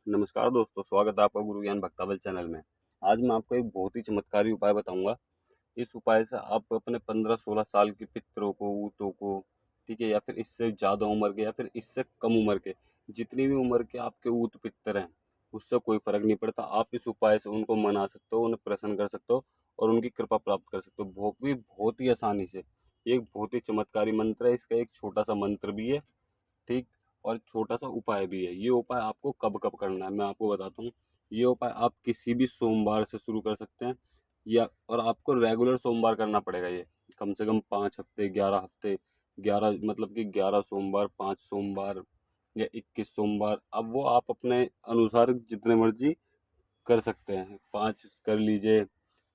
नमस्कार दोस्तों, स्वागत है आपका गुरु ज्ञान भक्तावल चैनल में। आज मैं आपको एक बहुत ही चमत्कारी उपाय बताऊंगा। इस उपाय से आप अपने 15-16 साल के पितरों को, ऊतों को, ठीक है, या फिर इससे ज़्यादा उम्र के या फिर इससे कम उम्र के, जितनी भी उम्र के आपके ऊत पितर हैं, उससे कोई फ़र्क नहीं पड़ता। आप इस उपाय से उनको मना सकते हो, उन्हें प्रसन्न कर सकते हो और उनकी कृपा प्राप्त कर सकते हो। बहुत ही आसानी से। ये एक बहुत ही चमत्कारी मंत्र है। इसका एक छोटा सा मंत्र भी है, ठीक, और छोटा सा उपाय भी है। ये उपाय आपको कब कब करना है मैं आपको बताता हूँ। ये उपाय आप किसी भी सोमवार से शुरू कर सकते हैं, या और आपको रेगुलर सोमवार करना पड़ेगा। ये कम से कम 5 हफ्ते, 11 हफ्ते, 11 मतलब कि 11 सोमवार, 5 सोमवार या 21 सोमवार। अब वो आप अपने अनुसार जितने मर्जी कर सकते हैं। 5 कर लीजिए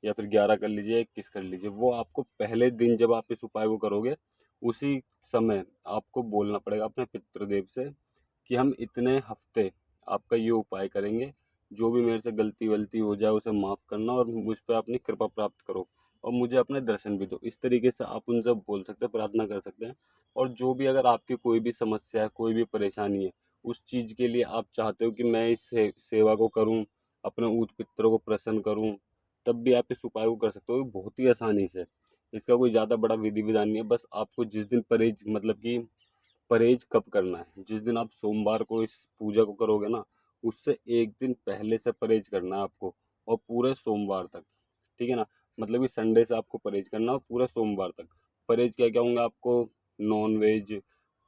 या फिर 11 कर लीजिए, 21 कर लीजिए। वो आपको पहले दिन जब आप इस उपाय को करोगे, उसी समय आपको बोलना पड़ेगा अपने पितृदेव से कि हम इतने हफ्ते आपका ये उपाय करेंगे। जो भी मेरे से गलती वलती हो जाए उसे माफ़ करना और मुझ पर अपनी कृपा प्राप्त करो और मुझे अपने दर्शन भी दो। इस तरीके से आप उनसे बोल सकते हैं, प्रार्थना कर सकते हैं। और जो भी अगर आपकी कोई भी समस्या है, कोई भी परेशानी है, उस चीज़ के लिए आप चाहते हो कि मैं इस सेवा को करूं, अपने ऊत पितरों को प्रसन्न करूं, तब भी आप इस उपाय को कर सकते हो बहुत ही आसानी से। इसका कोई ज़्यादा बड़ा विधि विधान नहीं है। बस आपको जिस दिन परहेज मतलब कि परहेज कब करना है, जिस दिन आप सोमवार को इस पूजा को करोगे ना, उससे एक दिन पहले से परहेज करना है आपको, और पूरे सोमवार तक, ठीक है ना। मतलब कि संडे से आपको परहेज करना है और पूरे सोमवार तक। परहेज क्या क्या होंगे आपको? नॉन वेज,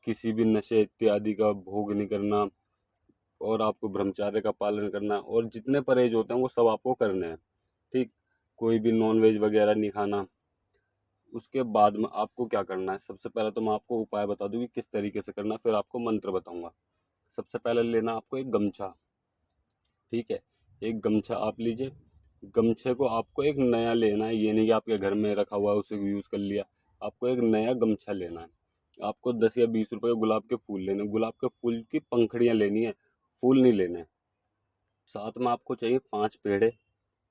किसी भी नशे इत्यादि का भोग नहीं करना, और आपको ब्रह्मचार्य का पालन करना है, और जितने परहेज होते हैं वो सब आपको करने हैं, ठीक। कोई भी नॉन वेज वगैरह नहीं खाना। उसके बाद में आपको क्या करना है, सबसे पहले तो मैं आपको उपाय बता दूं कि किस तरीके से करना है, फिर आपको मंत्र बताऊंगा। सबसे पहले लेना आपको एक गमछा, ठीक है। एक गमछा आप लीजिए। गमछे को आपको एक नया लेना है, ये नहीं कि आपके घर में रखा हुआ है उसे यूज़ कर लिया। आपको एक नया गमछा लेना है। आपको 10 या 20 रुपए के गुलाब के फूल लेने, गुलाब के फूल की पंखड़ियाँ लेनी है, फूल नहीं लेने। साथ में आपको चाहिए 5 पेड़े,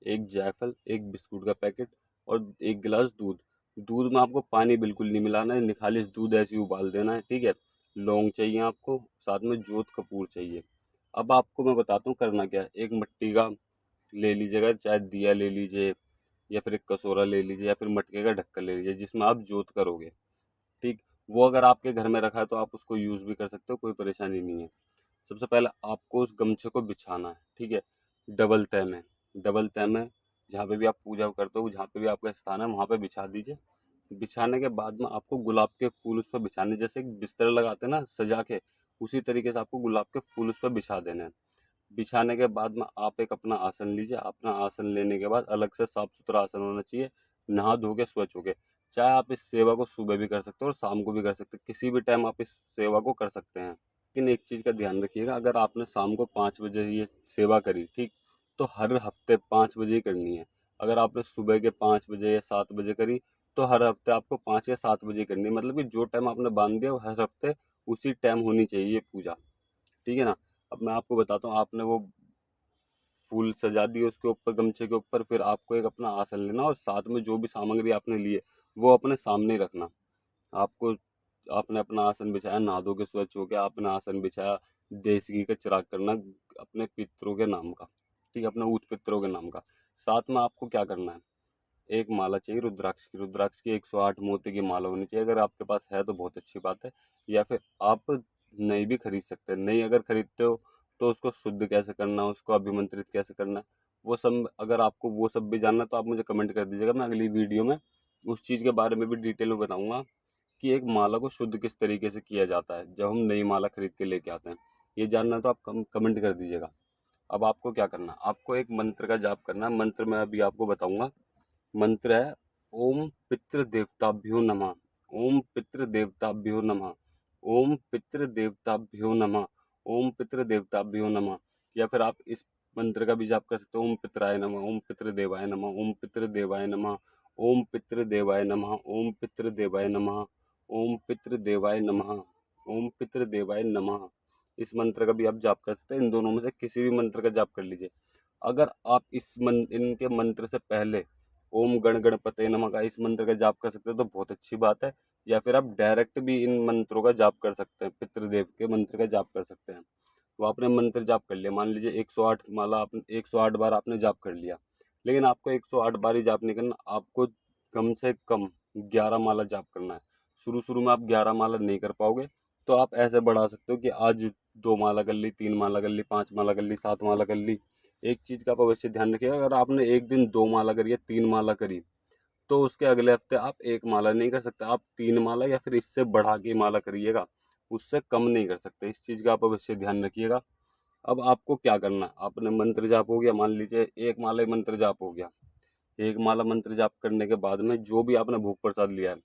एक जायफल, एक बिस्कुट का पैकेट और एक गिलास दूध। दूध में आपको पानी बिल्कुल नहीं मिलाना है, निखालिस दूध ऐसे ही उबाल देना है, ठीक है। लौंग चाहिए आपको, साथ में जोत कपूर चाहिए। अब आपको मैं बताता हूँ करना क्या है। एक मिट्टी का ले लीजिएगा, चाहे दिया ले लीजिए या फिर एक कटोरा ले लीजिए या फिर मटके का ढक्कन ले लीजिए जिसमें आप जोत करोगे, ठीक। वो अगर आपके घर में रखा है तो आप उसको यूज़ भी कर सकते हो, कोई परेशानी नहीं है। सबसे पहले आपको उस गमछे को बिछाना है, ठीक है। डबल तह में, डबल तह में जहाँ पे भी आप पूजा करते हो, जहाँ पे भी आपका स्थान है वहाँ पे बिछा दीजिए। बिछाने के बाद में आपको गुलाब के फूल उस पर बिछाने, जैसे एक बिस्तर लगाते हैं ना सजा के, उसी तरीके से आपको गुलाब के फूल उस पर बिछा देने हैं। बिछाने के बाद में आप एक अपना आसन लीजिए। अपना आसन लेने के बाद अलग से साफ सुथरा आसन होना चाहिए, नहा धो के स्वच्छ हो के। चाहे आप इस सेवा को सुबह भी कर सकते हो और शाम को भी कर सकते हो, किसी भी टाइम आप इस सेवा को कर सकते हैं। लेकिन एक चीज़ का ध्यान रखिएगा, अगर आपने शाम को 5 बजे ये सेवा करी, ठीक, तो हर हफ्ते 5 बजे ही करनी है। अगर आपने सुबह के 5 बजे या 7 बजे करी, तो हर हफ्ते आपको 5 या 7 बजे करनी है। मतलब कि जो टाइम आपने बांध दिया वो हर हफ्ते उसी टाइम होनी चाहिए ये पूजा, ठीक है ना। अब मैं आपको बताता हूँ, आपने वो फूल सजा दिए उसके ऊपर, गमछे के ऊपर, फिर आपको एक अपना आसन लेना और साथ में जो भी सामग्री आपने ली है वो अपने सामने ही रखना। आपको आपने अपना आसन बिछाया, नहा धो के स्वच्छ हो गया, आपने आसन बिछाया, देसी घी का चिराग करना अपने पितरों के नाम का, ठीक है, अपने ऊत पितरों के नाम का। साथ में आपको क्या करना है, एक माला चाहिए रुद्राक्ष की। रुद्राक्ष की 108 मोती की माला होनी चाहिए। अगर आपके पास है तो बहुत अच्छी बात है, या फिर आप नई भी खरीद सकते हैं। नई अगर खरीदते हो तो उसको शुद्ध कैसे करना, उसको अभिमंत्रित कैसे करना, वो सब अगर आपको वो सब भी जानना है तो आप मुझे कमेंट कर दीजिएगा। मैं अगली वीडियो में उस चीज़ के बारे में भी डिटेल में बताऊंगा कि एक माला को शुद्ध किस तरीके से किया जाता है जब हम नई माला खरीद के लेके आते हैं। ये जानना है तो आप कमेंट कर दीजिएगा। अब आपको क्या करना है, आपको एक मंत्र का जाप करना है। मंत्र मैं अभी आपको बताऊंगा। मंत्र है ओम पितृ देवताभ्यो नमः, ओम पितृ देवताभ्यो नमः, ओम पितृ देवताभ्यो नमः, ओम पितृ देवताभ्यो नमः। या फिर आप इस मंत्र का भी जाप कर सकते हो, ओम पितराय नमः, ओम पितृदेवाय नमः, ओम पितृदेवाय नमः, ओम पितृदेवाय नमः, ओम पितृदेवाय नमः, ओम पितृदेवाय नमः, ओम पितृदेवाय नमः। इस मंत्र का भी आप जाप कर सकते हैं। इन दोनों में से किसी भी मंत्र का जाप कर लीजिए। अगर आप इनके मंत्र से पहले ओम गण गणपते नमः का इस मंत्र का जाप कर सकते हो तो बहुत अच्छी बात है। या फिर आप डायरेक्ट भी इन मंत्रों का जाप कर सकते हैं, पितृदेव के मंत्र का जाप कर सकते हैं। तो आपने मंत्र जाप कर लिया, मान लीजिए 108 माला आपने 108 बार आपने जाप कर लिया, लेकिन आपको 108 बार ही जाप नहीं करना, आपको कम से कम 11 माला जाप करना है। शुरू शुरू में आप 11 माला नहीं कर पाओगे, तो आप ऐसे बढ़ा सकते हो कि आज 2 माला कर ली, 3 माला कर ली, 5 माला कर ली, 7 माला कर ली। एक चीज़ का आप अवश्य ध्यान रखिएगा, अगर आपने एक दिन 2 माला करी है, 3 माला करी, तो उसके अगले हफ्ते आप 1 माला नहीं कर सकते, आप 3 माला या फिर इससे बढ़ा के माला करिएगा, उससे कम नहीं कर सकते। इस चीज़ का आप अवश्य ध्यान रखिएगा। अब आपको क्या करना है, आपने मंत्र जाप हो गया, मान लीजिए 1 माला मंत्र जाप हो गया। 1 माला मंत्र जाप करने के बाद में जो भी आपने भोग प्रसाद लिया है,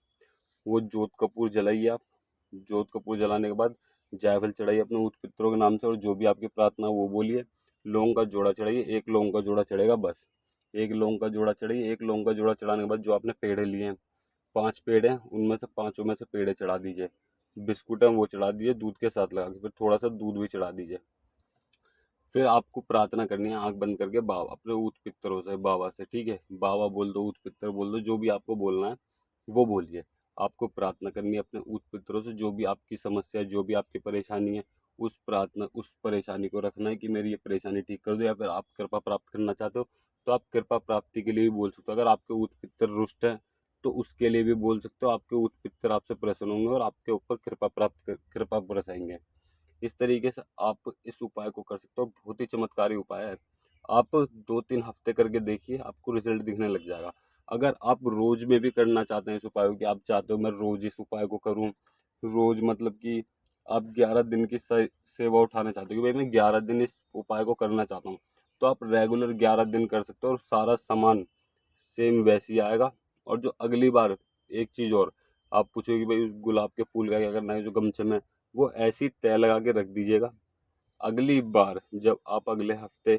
वो जोत कपूर जलाइए आप। जोत कपूर जलाने के बाद जायफल चढ़ाइए अपने ऊत पितरों के नाम से, और जो भी आपकी प्रार्थना वो बोलिए। लौंग का जोड़ा चढ़ाइए, 1 लौंग का जोड़ा चढ़ेगा बस। 1 लौंग का जोड़ा चढ़ाइए। 1 लौंग का जोड़ा चढ़ाने के बाद जो आपने पेड़े लिए हैं, 5 पेड़ हैं, उनमें से 5 में से पेड़े चढ़ा दीजिए। बिस्कुट है वो चढ़ा दीजिए दूध के साथ लगा के, फिर थोड़ा सा दूध भी चढ़ा दीजिए। फिर आपको प्रार्थना करनी है आंख बंद करके, बाबा अपने ऊत पितरों से, बाबा से, ठीक है, बाबा बोल दो, ऊत पितर बोल दो, जो भी आपको बोलना है वो बोलिए। आपको प्रार्थना करनी है अपने ऊत पितरों से, जो भी आपकी समस्या है, जो भी आपकी परेशानी है, उस परेशानी को रखना है कि मेरी ये परेशानी ठीक कर दो, या फिर आप कृपा प्राप्त करना चाहते हो तो आप कृपा प्राप्ति के लिए भी बोल सकते हो। अगर आपके ऊत पितर रुष्ट है तो उसके लिए भी बोल सकते हो, आपके ऊत पितर आपसे प्रसन्न होंगे और आपके ऊपर कृपा बरसाएंगे। इस तरीके से आप इस उपाय को कर सकते हो, बहुत ही चमत्कारी उपाय है। आप 2-3 हफ्ते करके देखिए, आपको रिजल्ट दिखने लग जाएगा। अगर आप रोज में भी करना चाहते हैं इस उपाय को, कि आप चाहते हो मैं रोज इस उपाय को करूं, रोज मतलब कि आप 11 दिन की सेवा उठाना चाहते हो कि भाई मैं 11 दिन इस उपाय को करना चाहता हूँ, तो आप रेगुलर 11 दिन कर सकते हो और सारा सामान सेम वैसे ही आएगा। और जो अगली बार, एक चीज़ और, आप पूछोगे कि भाई उस गुलाब के फूल का क्या करना है जो गमछे में, वो ऐसी ही तय लगा के रख दीजिएगा। अगली बार जब आप अगले हफ्ते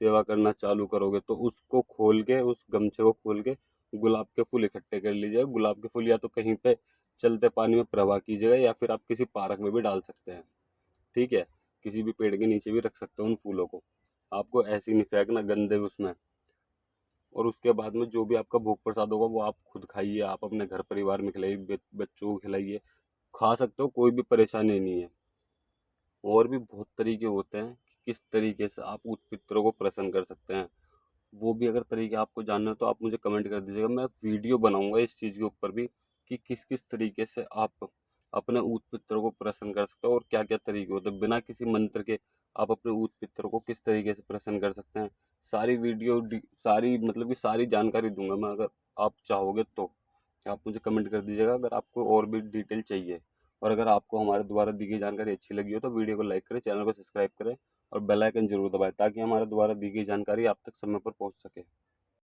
सेवा करना चालू करोगे तो उसको खोल के, उस गमछे को खोल के गुलाब के फूल इकट्ठे कर लीजिएगा। गुलाब के फूल या तो कहीं पे चलते पानी में प्रवाह कीजिएगा, या फिर आप किसी पार्क में भी डाल सकते हैं, ठीक है, किसी भी पेड़ के नीचे भी रख सकते हो उन फूलों को। आपको ऐसे ही नहीं फेंकना गंदे उसमें। और उसके बाद में जो भी आपका भोग प्रसाद होगा वो आप खुद खाइए, आप अपने घर परिवार में खिलाइए, बच्चों को खिलाइए, खा सकते हो, कोई भी परेशानी नहीं है। और भी बहुत तरीके होते हैं कि किस तरीके से आप उस पितरों को प्रसन्न कर सकते हैं। वो भी अगर तरीके आपको जानना है तो आप मुझे कमेंट कर दीजिएगा, मैं वीडियो बनाऊंगा इस चीज़ के ऊपर भी कि किस किस तरीके से आप अपने ऊत पितर को प्रसन्न कर सकते हो और क्या क्या तरीके होते हैं, बिना किसी मंत्र के आप अपने ऊत पितर को किस तरीके से प्रसन्न कर सकते हैं। सारी वीडियो सारी मतलब कि सारी जानकारी दूंगा मैं, अगर आप चाहोगे तो आप मुझे कमेंट कर दीजिएगा अगर आपको और भी डिटेल चाहिए। और अगर आपको हमारे द्वारा दी गई जानकारी अच्छी लगी हो तो वीडियो को लाइक करें, चैनल को सब्सक्राइब करें और बेल आइकन जरूर दबाएं, ताकि हमारे द्वारा दी गई जानकारी आप तक समय पर पहुंच सके।